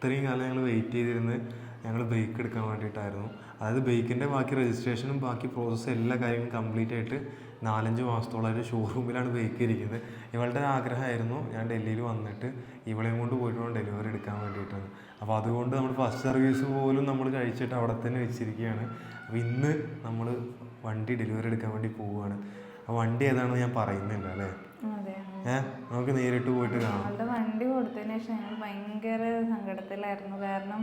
ഇത്രയും കാലം ഞങ്ങൾ വെയിറ്റ് ചെയ്തിരുന്ന് ഞങ്ങൾ ബൈക്ക് എടുക്കാൻ വേണ്ടിയിട്ടായിരുന്നു. അതായത് ബൈക്കിൻ്റെ ബാക്കി രജിസ്ട്രേഷനും ബാക്കി പ്രോസസ്സും എല്ലാ കാര്യങ്ങളും കംപ്ലീറ്റ് ആയിട്ട് 4-5 മാസത്തോളം ഒരു ഷോറൂമിലാണ് ബൈക്ക് ഇരിക്കുന്നത്. ഇവളുടെ ആഗ്രഹമായിരുന്നു ഞാൻ ഡൽഹിയിൽ വന്നിട്ട് ഇവളെയും കൊണ്ട് പോയിട്ട് വേണം ഡെലിവറി എടുക്കാൻ വേണ്ടിയിട്ടാണ്. അപ്പോൾ അതുകൊണ്ട് നമ്മൾ ഫസ്റ്റ് സർവീസ് പോലും നമ്മൾ കഴിച്ചിട്ട് അവിടെ തന്നെ വെച്ചിരിക്കുകയാണ്. അപ്പോൾ ഇന്ന് നമ്മൾ വണ്ടി ഡെലിവറി എടുക്കാൻ വേണ്ടി പോവുകയാണ്. അപ്പോൾ വണ്ടി ഏതാണെന്ന് ഞാൻ പറയുന്നില്ല അല്ലേ? നമുക്ക് നേരിട്ട് പോയിട്ട് കാണാം. വണ്ടി കൊടുത്തതിന് ശേഷം ഞങ്ങൾ ഭയങ്കര സങ്കടത്തിലായിരുന്നു. കാരണം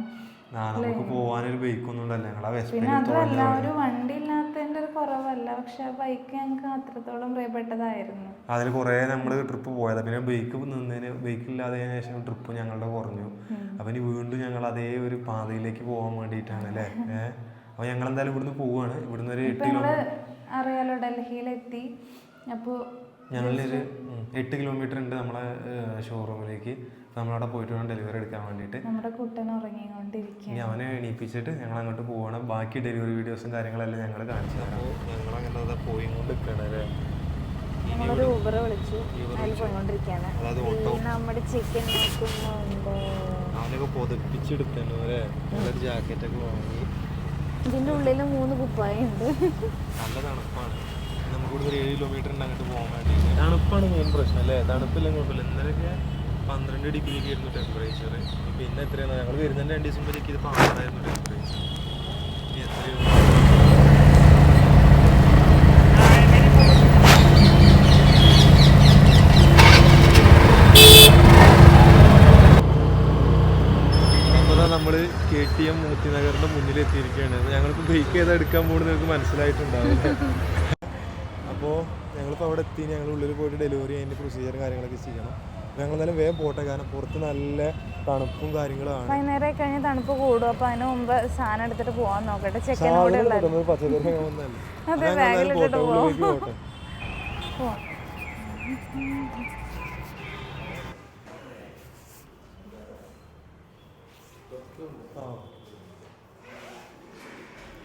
നമുക്ക് പോകാനൊരു ബൈക്കൊന്നും ഉണ്ടല്ലോ. പിന്നെ അതുമല്ല, ഒരു വണ്ടി ഇല്ലാത്തതിന്റെ ഒരു കുറവല്ല, പക്ഷെ ആ ബൈക്ക് ഞങ്ങൾക്ക് അത്രത്തോളം പ്രിയപ്പെട്ടതായിരുന്നു. അതിൽ കുറേ നമ്മൾ ട്രിപ്പ് പോയത്. പിന്നെ ബൈക്ക് ഇല്ലാത്തതിന് ശേഷം ട്രിപ്പ് ഞങ്ങളുടെ കുറഞ്ഞു. അപ്പം ഇനി വീണ്ടും ഞങ്ങൾ അതേ ഒരു പാതയിലേക്ക് പോകാൻ വേണ്ടിയിട്ടാണ് അല്ലേ? അപ്പോൾ ഞങ്ങൾ എന്തായാലും ഇവിടുന്ന് പോവുകയാണ്. ഇവിടുന്ന് ഒരു 8 കിലോമീറ്റർ അറിയാലോ, ഡൽഹിയിലെത്തി. അപ്പോൾ ഞങ്ങളൊരു 8 കിലോമീറ്റർ ഉണ്ട് നമ്മളെ ഷോറൂമിലേക്ക്. നമ്മളവിടെ പോയിട്ട് വേണം ഡെലിവറി എടുക്കാൻ വേണ്ടിയിട്ട്. നമ്മുടെ കുട്ടൻ ഉറങ്ങിക്കൊണ്ടിരിക്കുക. ഇനി അവനെ എണീപ്പിച്ചിട്ട് ഞങ്ങൾ അങ്ങോട്ട് പോകണം. ബാക്കി ഡെലിവറി വീഡിയോസും കാര്യങ്ങളെല്ലാം ഞങ്ങൾ കാണിച്ചു തരാം. ഞങ്ങളങ്ങനെ പോയി കൊണ്ട് നിൽക്കുകയാണ് അല്ലേ? നമ്മളൊരു ഊബർ വിളിച്ചു, അതിൽ പോയിക്കൊണ്ടിരിക്കുകയാണ്. നമ്മുടെ ചിക്കൻ അവനൊക്കെ പൊതിപ്പിച്ചെടുത്താണ് അല്ലേ? നല്ലൊരു ജാക്കറ്റൊക്കെ വാങ്ങി. ഇതിൻ്റെ ഉള്ളിൽ 3 കുപ്പായ ഉണ്ട്. നല്ല തണുപ്പാണ്. നമുക്കിവിടെ ഒരു 7 കിലോമീറ്റർ ഉണ്ട് അങ്ങോട്ട് പോകാൻ വേണ്ടിയിട്ട്. തണുപ്പാണ് മെയിൻ പ്രശ്നം അല്ലേ? തണുപ്പില്ല കുഴപ്പമില്ല. ഇന്നലെയൊക്കെ 12 ഡിഗ്രിക്ക് ആയിരുന്നു ടെമ്പറേച്ചർ. പിന്നെ എത്രയാണ് ഞങ്ങൾ വരുന്നതിൻ്റെ 2 ദിവസം മുമ്പേക്ക് ഇത് 16 ടെമ്പറേച്ചർ. ഇനി എത്രയോ നമ്മൾ KTM മൂർത്തി നഗറിൻ്റെ മുന്നിൽ എത്തിയിരിക്കുകയാണ്. ഞങ്ങൾക്ക് ബൈക്ക് ഏതാ എടുക്കാൻ പോകുന്നത് നിങ്ങൾക്ക് മനസ്സിലായിട്ടുണ്ടാവില്ല. അപ്പോൾ ഞങ്ങളിപ്പോൾ അവിടെ എത്തി. ഞങ്ങൾ ഉള്ളിൽ പോയിട്ട് ഡെലിവറി അതിൻ്റെ പ്രൊസീജിയറും കാര്യങ്ങളൊക്കെ ചെയ്യണം. ഞങ്ങൾ എന്നാലും വേഗം പോട്ടെ, കാരണം പുറത്ത് നല്ല തണുപ്പും കാര്യങ്ങളാണ്. വൈകുന്നേരം കഴിഞ്ഞ് തണുപ്പ് കൂടും. അപ്പോൾ അതിന് മുമ്പ് സാധനം എടുത്തിട്ട് പോകാൻ നോക്കട്ടെ. പച്ചക്കറി പോട്ടെ.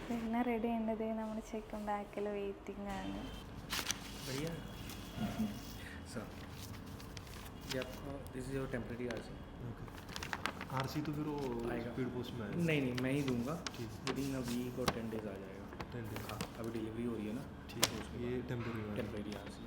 പിന്നെ റെഡി ചെയ്യേണ്ടത് നമ്മുടെ ചെക്കൻ ബാക്കിൽ വെയിറ്റിംഗ് ആണ്. This is your temporary RC. RC तो फिर वो स्पीड पोस्ट में नहीं मैं ही दूंगा. विदिन अ वीक और 10 डेज आ जाएगा. 10 डेज. हाँ, अभी डिलीवरी हो रही है ना. ठीक है, ये टेम्परेरी आरसी.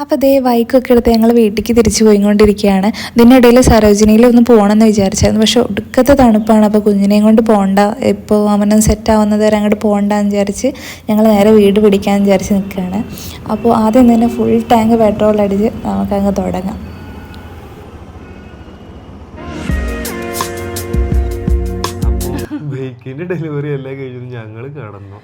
അപ്പോൾ അതേ ബൈക്കൊക്കെ എടുത്ത് ഞങ്ങൾ വീട്ടിലേക്ക് തിരിച്ചു പോയിക്കൊണ്ടിരിക്കുകയാണ്. ഇതിനിടയിൽ സരോജിനിയിൽ ഒന്ന് പോകണമെന്ന് വിചാരിച്ചായിരുന്നു. പക്ഷെ ഒടുക്കത്തെ തണുപ്പാണ്. അപ്പോൾ കുഞ്ഞിനെയും കൊണ്ട് പോകണ്ട, ഇപ്പോൾ അവനും സെറ്റ് ആവുന്നത് വരെ അങ്ങോട്ട് പോകണ്ടെന്ന് വിചാരിച്ച് ഞങ്ങൾ നേരെ വീട് പിടിക്കാൻ വിചാരിച്ച് നിൽക്കുകയാണ്. അപ്പോൾ ആദ്യം തന്നെ ഫുൾ ടാങ്ക് പെട്രോൾ അടിച്ച് നമുക്കങ്ങ് തുടങ്ങാം. ബൈക്കിൻ്റെ ഡെലിവറി എല്ലാം കഴിഞ്ഞു ഞങ്ങൾ കടന്നു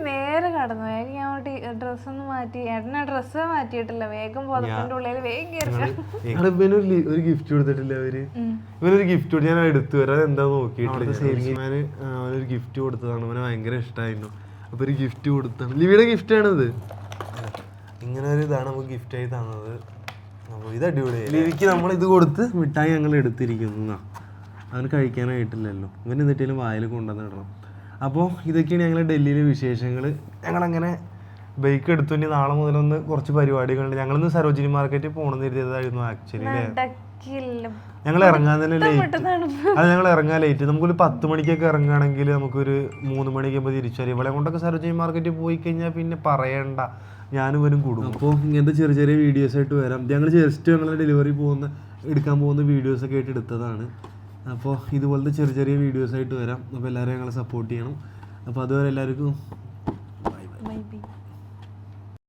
നേരെ കടന്നു. വേഗം അങ്ങോട്ട് ഡ്രസ്സൊന്നും മാറ്റി. ഏട്ടനാ ഡ്രസ്സ് മാറ്റിയിട്ടില്ല. വേഗം പുതപ്പിന്റെ ഉള്ളിൽ വേഗം ഒരു ഗിഫ്റ്റ് കൊടുത്തിട്ടില്ല അവര്. ഇവനൊരു ഗിഫ്റ്റ് ഞാൻ എടുത്തു വരാൻ എന്താ നോക്കിയിട്ടില്ല. സെയിൽസ്മാന് അവനൊരു ഗിഫ്റ്റ് കൊടുത്തതാണ്. അവനെ ഭയങ്കര ഇഷ്ടമായിരുന്നു. അപ്പൊ ഒരു ഗിഫ്റ്റ് കൊടുത്താണ്. ലിവിയുടെ ഗിഫ്റ്റ് ആണിത്. ഇങ്ങനെ ഒരു ഇതാണ് നമുക്ക് ഗിഫ്റ്റ് ആയി തന്നത്. അപ്പോൾ ഇത് അടിപൊളിയായി. ലിവിക്ക് നമ്മൾ ഇത് കൊടുത്ത് മിഠായി ഞങ്ങൾ എടുത്തിരിക്കുന്നു. അവന് കഴിക്കാനായിട്ടില്ലല്ലോ. ഇവൻ എന്നിട്ടേലും വായിൽ കൊണ്ടുവന്നിടണം. അപ്പോൾ ഇതൊക്കെയാണ് ഞങ്ങൾ ഡൽഹിയിലെ വിശേഷങ്ങൾ. ഞങ്ങളങ്ങനെ ബൈക്ക് എടുത്തു. ഇനി നാളെ മുതലൊന്ന് കുറച്ച് പരിപാടികളുണ്ട്. ഞങ്ങളിന്ന് സരോജിനി മാർക്കറ്റിൽ പോകണമെന്ന് കരുതിയതായിരുന്നു ആക്ച്വലി അല്ലേ? ഞങ്ങൾ ഇറങ്ങാൻ തന്നെ ലേറ്റ്. അത് ഞങ്ങൾ ഇറങ്ങാൻ ലേറ്റ്. നമുക്കൊരു 10 മണിക്കൊക്കെ ഇറങ്ങുകയാണെങ്കിൽ നമുക്കൊരു 3 മണിയാകുമ്പോൾ തിരിച്ചു വരും. ഇവിടെ കൊണ്ടൊക്കെ സരോജിനി മാർക്കറ്റിൽ പോയി കഴിഞ്ഞാൽ പിന്നെ പറയണ്ട, ഞാനും വരും കൂടും. അപ്പോൾ ഇങ്ങനത്തെ ചെറിയ ചെറിയ വീഡിയോസായിട്ട് വരാം. ഞങ്ങൾ ജസ്റ്റ് ഞങ്ങൾ ഡെലിവറി എടുക്കാൻ പോകുന്ന വീഡിയോസൊക്കെ ആയിട്ട് എടുത്തതാണ്. അപ്പോൾ ഇതുപോലത്തെ ചെറിയ ചെറിയ വീഡിയോസായിട്ട് വരാം. അപ്പോൾ എല്ലാവരും ഞങ്ങളെ സപ്പോർട്ട് ചെയ്യണം. അപ്പോൾ അതുവരെ എല്ലാവർക്കും